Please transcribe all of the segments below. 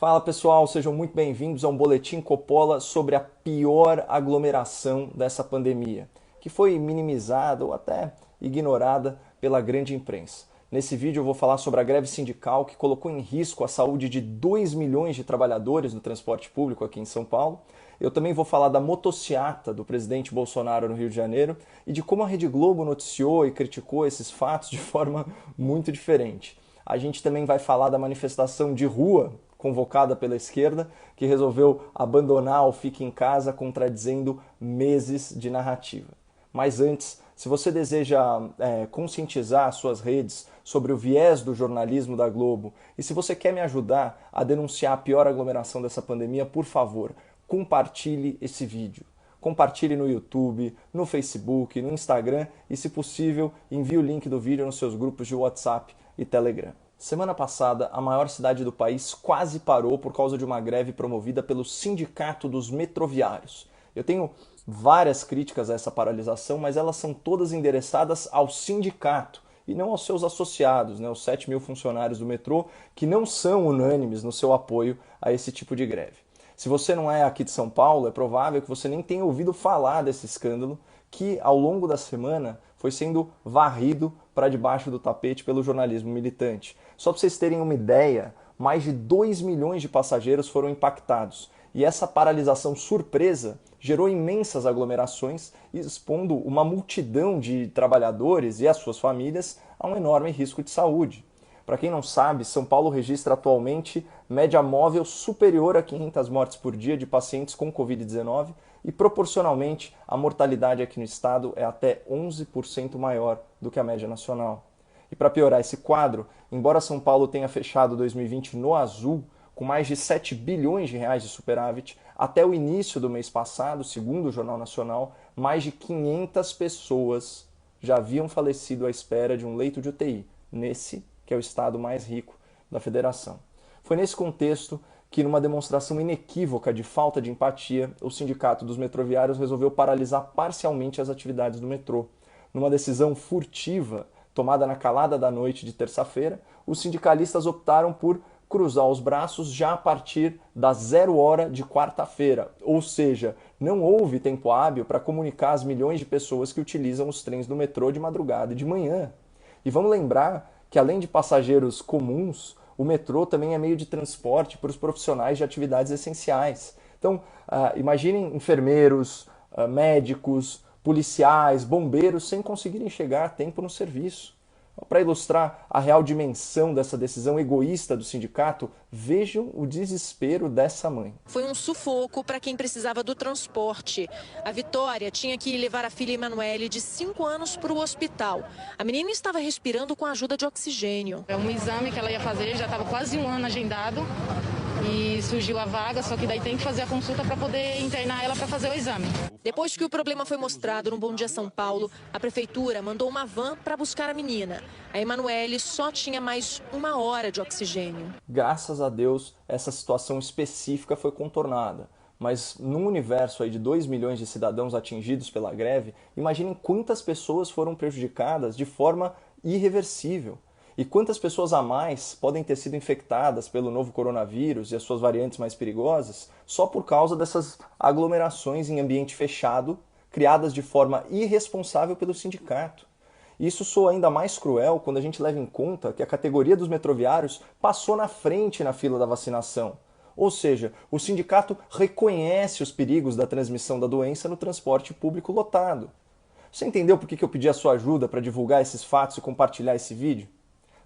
Fala pessoal, sejam muito bem-vindos a um Boletim Coppola sobre a pior aglomeração dessa pandemia, que foi minimizada ou até ignorada pela grande imprensa. Nesse vídeo eu vou falar sobre a greve sindical que colocou em risco a saúde de 2 milhões de trabalhadores no transporte público aqui em São Paulo. Eu também vou falar da motociata do presidente Bolsonaro no Rio de Janeiro e de como a Rede Globo noticiou e criticou esses fatos de forma muito diferente. A gente também vai falar da manifestação de rua convocada pela esquerda, que resolveu abandonar o Fique em Casa, contradizendo meses de narrativa. Mas antes, se você deseja conscientizar as suas redes sobre o viés do jornalismo da Globo e se você quer me ajudar a denunciar a pior aglomeração dessa pandemia, por favor, compartilhe esse vídeo. Compartilhe no YouTube, no Facebook, no Instagram e, se possível, envie o link do vídeo nos seus grupos de WhatsApp e Telegram. Semana passada, a maior cidade do país quase parou por causa de uma greve promovida pelo Sindicato dos Metroviários. Eu tenho várias críticas a essa paralisação, mas elas são todas endereçadas ao sindicato e não aos seus associados, os 7 mil funcionários do metrô, que não são unânimes no seu apoio a esse tipo de greve. Se você não é aqui de São Paulo, é provável que você nem tenha ouvido falar desse escândalo que, ao longo da semana, foi sendo varrido para debaixo do tapete pelo jornalismo militante. Só para vocês terem uma ideia, mais de 2 milhões de passageiros foram impactados. E essa paralisação surpresa gerou imensas aglomerações, expondo uma multidão de trabalhadores e as suas famílias a um enorme risco de saúde. Para quem não sabe, São Paulo registra atualmente média móvel superior a 500 mortes por dia de pacientes com Covid-19 e, proporcionalmente, a mortalidade aqui no estado é até 11% maior do que a média nacional. E para piorar esse quadro, embora São Paulo tenha fechado 2020 no azul, com mais de 7 bilhões de reais de superávit, até o início do mês passado, segundo o Jornal Nacional, mais de 500 pessoas já haviam falecido à espera de um leito de UTI, nesse que é o estado mais rico da federação. Foi nesse contexto que, numa demonstração inequívoca de falta de empatia, o Sindicato dos Metroviários resolveu paralisar parcialmente as atividades do metrô. Numa decisão furtiva, tomada na calada da noite de terça-feira, os sindicalistas optaram por cruzar os braços já a partir das 0 hora de quarta-feira, ou seja, não houve tempo hábil para comunicar às milhões de pessoas que utilizam os trens do metrô de madrugada e de manhã. E vamos lembrar que, além de passageiros comuns, o metrô também é meio de transporte para os profissionais de atividades essenciais. Então, imaginem enfermeiros, médicos, policiais, bombeiros sem conseguirem chegar a tempo no serviço. Para ilustrar a real dimensão dessa decisão egoísta do sindicato, vejam o desespero dessa mãe. Foi um sufoco para quem precisava do transporte. A Vitória tinha que levar a filha Emanuele, de 5 anos, para o hospital. A menina estava respirando com a ajuda de oxigênio. É um exame que ela ia fazer, já estava quase 1 ano agendado. E surgiu a vaga, só que daí tem que fazer a consulta para poder internar ela para fazer o exame. Depois que o problema foi mostrado no Bom Dia São Paulo, a prefeitura mandou uma van para buscar a menina. A Emanuele só tinha mais 1 hora de oxigênio. Graças a Deus, essa situação específica foi contornada. Mas num universo aí de 2 milhões de cidadãos atingidos pela greve, imaginem quantas pessoas foram prejudicadas de forma irreversível. E quantas pessoas a mais podem ter sido infectadas pelo novo coronavírus e as suas variantes mais perigosas só por causa dessas aglomerações em ambiente fechado, criadas de forma irresponsável pelo sindicato. E isso soa ainda mais cruel quando a gente leva em conta que a categoria dos metroviários passou na frente na fila da vacinação. Ou seja, o sindicato reconhece os perigos da transmissão da doença no transporte público lotado. Você entendeu por que eu pedi a sua ajuda para divulgar esses fatos e compartilhar esse vídeo?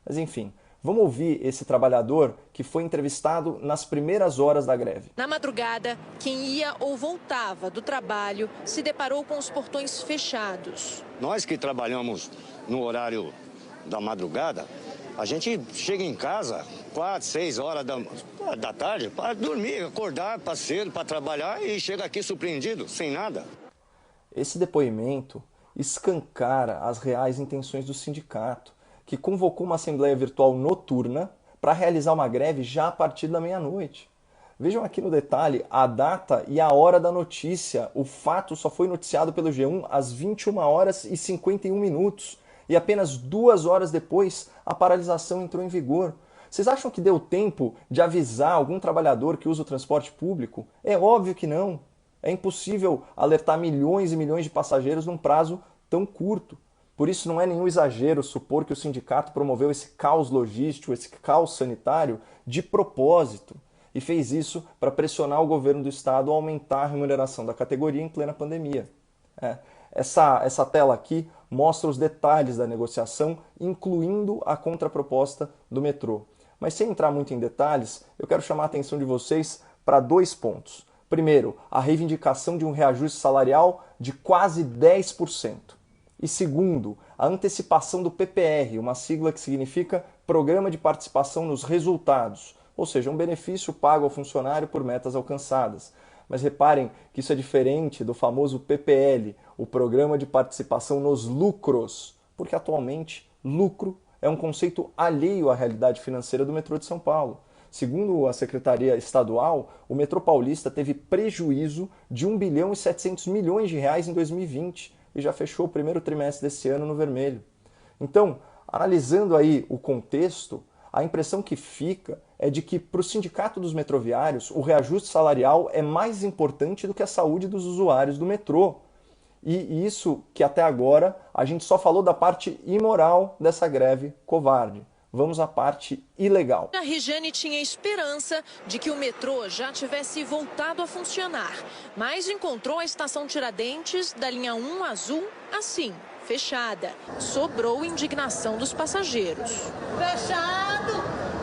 Mas enfim, vamos ouvir esse trabalhador que foi entrevistado nas primeiras horas da greve. Na madrugada, quem ia ou voltava do trabalho se deparou com os portões fechados. Nós que trabalhamos no horário da madrugada, a gente chega em casa 4, 6 horas da tarde para dormir, acordar para cedo, para trabalhar e chega aqui surpreendido, sem nada. Esse depoimento escancara as reais intenções do sindicato, que convocou uma assembleia virtual noturna para realizar uma greve já a partir da meia-noite. Vejam aqui no detalhe a data e a hora da notícia. O fato só foi noticiado pelo G1 às 21 horas e 51 minutos. E apenas 2 horas depois, a paralisação entrou em vigor. Vocês acham que deu tempo de avisar algum trabalhador que usa o transporte público? É óbvio que não. É impossível alertar milhões e milhões de passageiros num prazo tão curto. Por isso não é nenhum exagero supor que o sindicato promoveu esse caos logístico, esse caos sanitário de propósito e fez isso para pressionar o governo do estado a aumentar a remuneração da categoria em plena pandemia. Essa tela aqui mostra os detalhes da negociação, incluindo a contraproposta do metrô. Mas sem entrar muito em detalhes, eu quero chamar a atenção de vocês para 2 pontos. Primeiro, a reivindicação de um reajuste salarial de quase 10%. E segundo, a antecipação do PPR, uma sigla que significa Programa de Participação nos Resultados, ou seja, um benefício pago ao funcionário por metas alcançadas. Mas reparem que isso é diferente do famoso PPL, o Programa de Participação nos Lucros, porque atualmente lucro é um conceito alheio à realidade financeira do metrô de São Paulo. Segundo a Secretaria Estadual, o metrô paulista teve prejuízo de 1 bilhão e 700 milhões de reais em 2020 e já fechou o primeiro trimestre desse ano no vermelho. Então, analisando aí o contexto, a impressão que fica é de que para o Sindicato dos Metroviários o reajuste salarial é mais importante do que a saúde dos usuários do metrô. E isso que até agora a gente só falou da parte imoral dessa greve covarde. Vamos à parte ilegal. A Regiane tinha esperança de que o metrô já tivesse voltado a funcionar, mas encontrou a estação Tiradentes da linha 1 azul assim, fechada. Sobrou indignação dos passageiros. Fechado!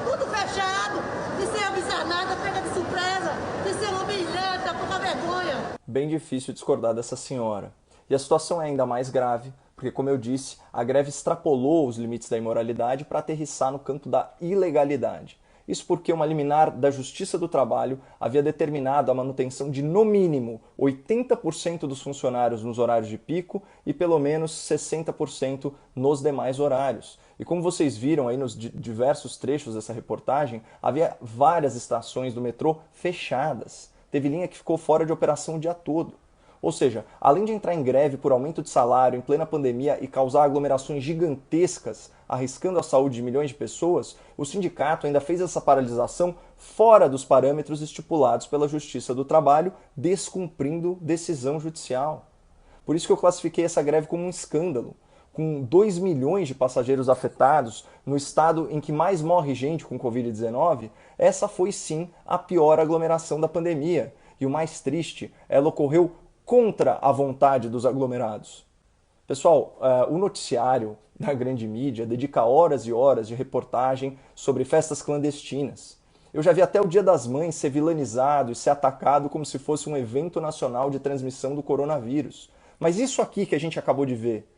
Tudo fechado! E sem avisar nada, pega de surpresa! E sem humilhante, pouca vergonha! Bem difícil discordar dessa senhora. E a situação é ainda mais grave, porque, como eu disse, a greve extrapolou os limites da imoralidade para aterrissar no campo da ilegalidade. Isso porque uma liminar da Justiça do Trabalho havia determinado a manutenção de, no mínimo, 80% dos funcionários nos horários de pico e pelo menos 60% nos demais horários. E como vocês viram aí nos diversos trechos dessa reportagem, havia várias estações do metrô fechadas. Teve linha que ficou fora de operação o dia todo. Ou seja, além de entrar em greve por aumento de salário em plena pandemia e causar aglomerações gigantescas, arriscando a saúde de milhões de pessoas, o sindicato ainda fez essa paralisação fora dos parâmetros estipulados pela Justiça do Trabalho, descumprindo decisão judicial. Por isso que eu classifiquei essa greve como um escândalo. Com 2 milhões de passageiros afetados, no estado em que mais morre gente com Covid-19, essa foi sim a pior aglomeração da pandemia. E o mais triste, ela ocorreu contra a vontade dos aglomerados. Pessoal, o noticiário da grande mídia dedica horas e horas de reportagem sobre festas clandestinas. Eu já vi até o Dia das Mães ser vilanizado e ser atacado como se fosse um evento nacional de transmissão do coronavírus. Mas isso aqui que a gente acabou de ver,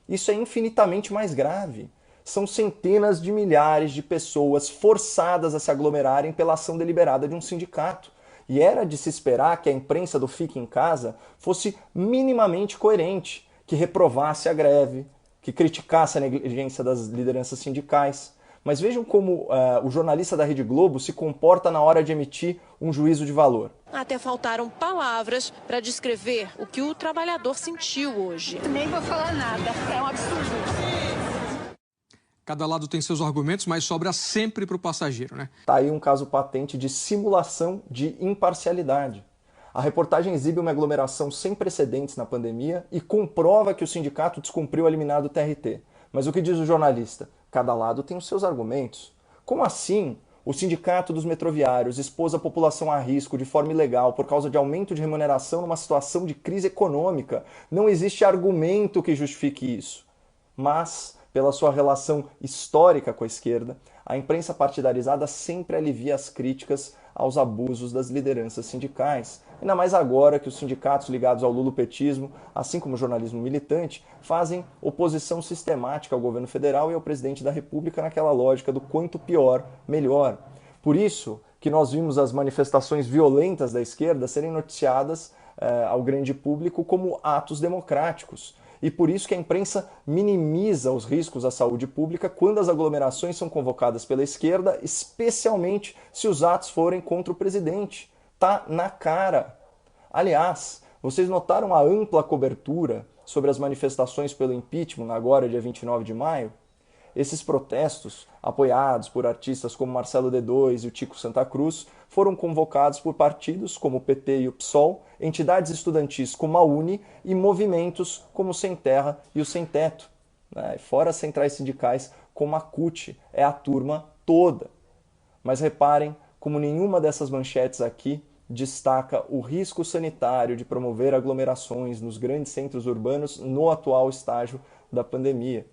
isso é infinitamente mais grave. São centenas de milhares de pessoas forçadas a se aglomerarem pela ação deliberada de um sindicato. E era de se esperar que a imprensa do Fique em Casa fosse minimamente coerente, que reprovasse a greve, que criticasse a negligência das lideranças sindicais. Mas vejam como o jornalista da Rede Globo se comporta na hora de emitir um juízo de valor. Até faltaram palavras para descrever o que o trabalhador sentiu hoje. Nem vou falar nada, é um absurdo. Cada lado tem seus argumentos, mas sobra sempre para o passageiro, né? Tá aí um caso patente de simulação de imparcialidade. A reportagem exibe uma aglomeração sem precedentes na pandemia e comprova que o sindicato descumpriu a liminar do TRT. Mas o que diz o jornalista? Cada lado tem os seus argumentos. Como assim o sindicato dos metroviários expôs a população a risco de forma ilegal por causa de aumento de remuneração numa situação de crise econômica? Não existe argumento que justifique isso. Mas, pela sua relação histórica com a esquerda, a imprensa partidarizada sempre alivia as críticas aos abusos das lideranças sindicais. Ainda mais agora que os sindicatos ligados ao lulopetismo, assim como o jornalismo militante, fazem oposição sistemática ao governo federal e ao presidente da República naquela lógica do quanto pior, melhor. Por isso que nós vimos as manifestações violentas da esquerda serem noticiadas ao grande público como atos democráticos. E por isso que a imprensa minimiza os riscos à saúde pública quando as aglomerações são convocadas pela esquerda, especialmente se os atos forem contra o presidente. Tá na cara. Aliás, vocês notaram a ampla cobertura sobre as manifestações pelo impeachment agora, dia 29 de maio? Esses protestos, apoiados por artistas como Marcelo D2 e o Tico Santa Cruz, foram convocados por partidos como o PT e o PSOL, entidades estudantis como a UNE e movimentos como o Sem Terra e o Sem Teto. Fora as centrais sindicais como a CUT, é a turma toda. Mas reparem como nenhuma dessas manchetes aqui destaca o risco sanitário de promover aglomerações nos grandes centros urbanos no atual estágio da pandemia.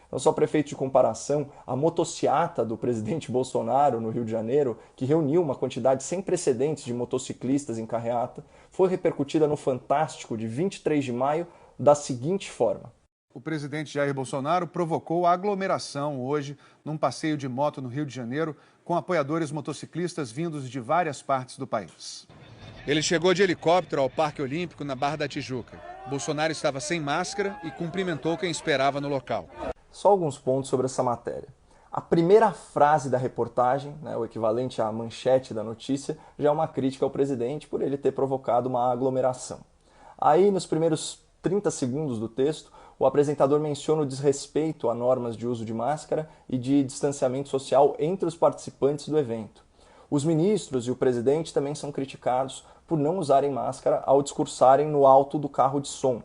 Então, só para efeito de comparação, a motociata do presidente Bolsonaro no Rio de Janeiro, que reuniu uma quantidade sem precedentes de motociclistas em carreata, foi repercutida no Fantástico de 23 de maio da seguinte forma. O presidente Jair Bolsonaro provocou aglomeração hoje num passeio de moto no Rio de Janeiro com apoiadores motociclistas vindos de várias partes do país. Ele chegou de helicóptero ao Parque Olímpico na Barra da Tijuca. Bolsonaro estava sem máscara e cumprimentou quem esperava no local. Só alguns pontos sobre essa matéria. A primeira frase da reportagem, o equivalente à manchete da notícia, já é uma crítica ao presidente por ele ter provocado uma aglomeração. Aí, nos primeiros 30 segundos do texto, o apresentador menciona o desrespeito a normas de uso de máscara e de distanciamento social entre os participantes do evento. Os ministros e o presidente também são criticados por não usarem máscara ao discursarem no alto do carro de som.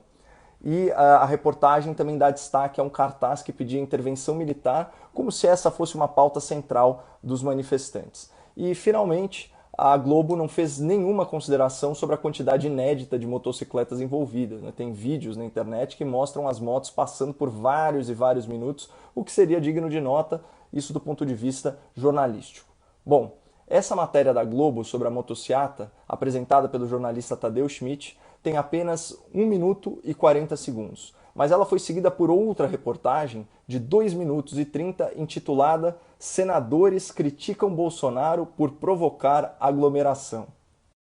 E a reportagem também dá destaque a um cartaz que pedia intervenção militar, como se essa fosse uma pauta central dos manifestantes. E, finalmente, a Globo não fez nenhuma consideração sobre a quantidade inédita de motocicletas envolvidas. Tem vídeos na internet que mostram as motos passando por vários e vários minutos, o que seria digno de nota, isso do ponto de vista jornalístico. Bom, essa matéria da Globo sobre a motociata, apresentada pelo jornalista Tadeu Schmidt, tem apenas 1 minuto e 40 segundos. Mas ela foi seguida por outra reportagem de 2 minutos e 30, intitulada "Senadores criticam Bolsonaro por provocar aglomeração".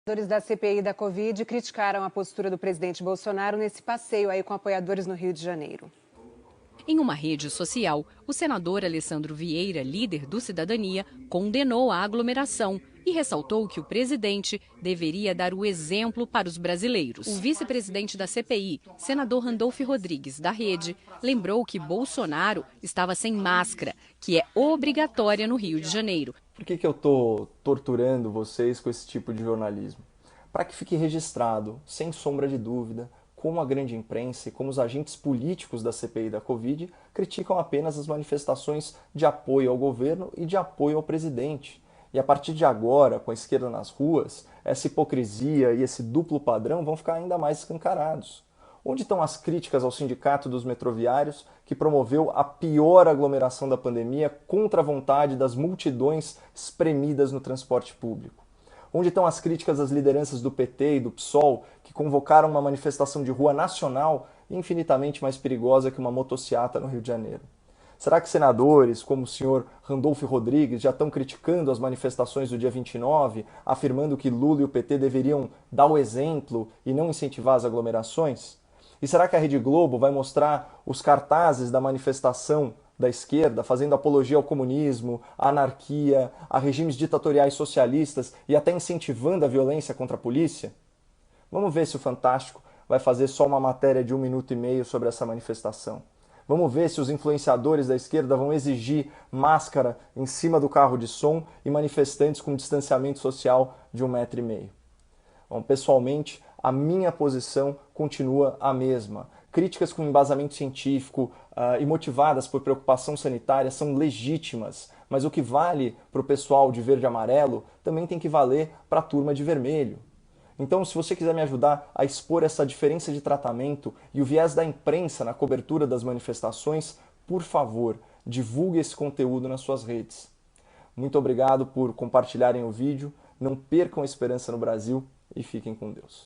Senadores da CPI da Covid criticaram a postura do presidente Bolsonaro nesse passeio aí com apoiadores no Rio de Janeiro. Em uma rede social, o senador Alessandro Vieira, líder do Cidadania, condenou a aglomeração e ressaltou que o presidente deveria dar o exemplo para os brasileiros. O vice-presidente da CPI, senador Randolfo Rodrigues, da Rede, lembrou que Bolsonaro estava sem máscara, que é obrigatória no Rio de Janeiro. Por que eu estou torturando vocês com esse tipo de jornalismo? Para que fique registrado, sem sombra de dúvida, como a grande imprensa e como os agentes políticos da CPI da Covid criticam apenas as manifestações de apoio ao governo e de apoio ao presidente. E a partir de agora, com a esquerda nas ruas, essa hipocrisia e esse duplo padrão vão ficar ainda mais escancarados. Onde estão as críticas ao Sindicato dos Metroviários, que promoveu a pior aglomeração da pandemia contra a vontade das multidões espremidas no transporte público? Onde estão as críticas às lideranças do PT e do PSOL, que convocaram uma manifestação de rua nacional infinitamente mais perigosa que uma motociata no Rio de Janeiro? Será que senadores como o senhor Randolfo Rodrigues já estão criticando as manifestações do dia 29, afirmando que Lula e o PT deveriam dar o exemplo e não incentivar as aglomerações? E será que a Rede Globo vai mostrar os cartazes da manifestação da esquerda, fazendo apologia ao comunismo, à anarquia, a regimes ditatoriais socialistas e até incentivando a violência contra a polícia? Vamos ver se o Fantástico vai fazer só uma matéria de 1 minuto e meio sobre essa manifestação. Vamos ver se os influenciadores da esquerda vão exigir máscara em cima do carro de som e manifestantes com distanciamento social de 1,5 metro. Bom, pessoalmente, a minha posição continua a mesma. Críticas com embasamento científico e motivadas por preocupação sanitária são legítimas, mas o que vale para o pessoal de verde e amarelo também tem que valer para a turma de vermelho. Então, se você quiser me ajudar a expor essa diferença de tratamento e o viés da imprensa na cobertura das manifestações, por favor, divulgue esse conteúdo nas suas redes. Muito obrigado por compartilharem o vídeo, não percam a esperança no Brasil e fiquem com Deus.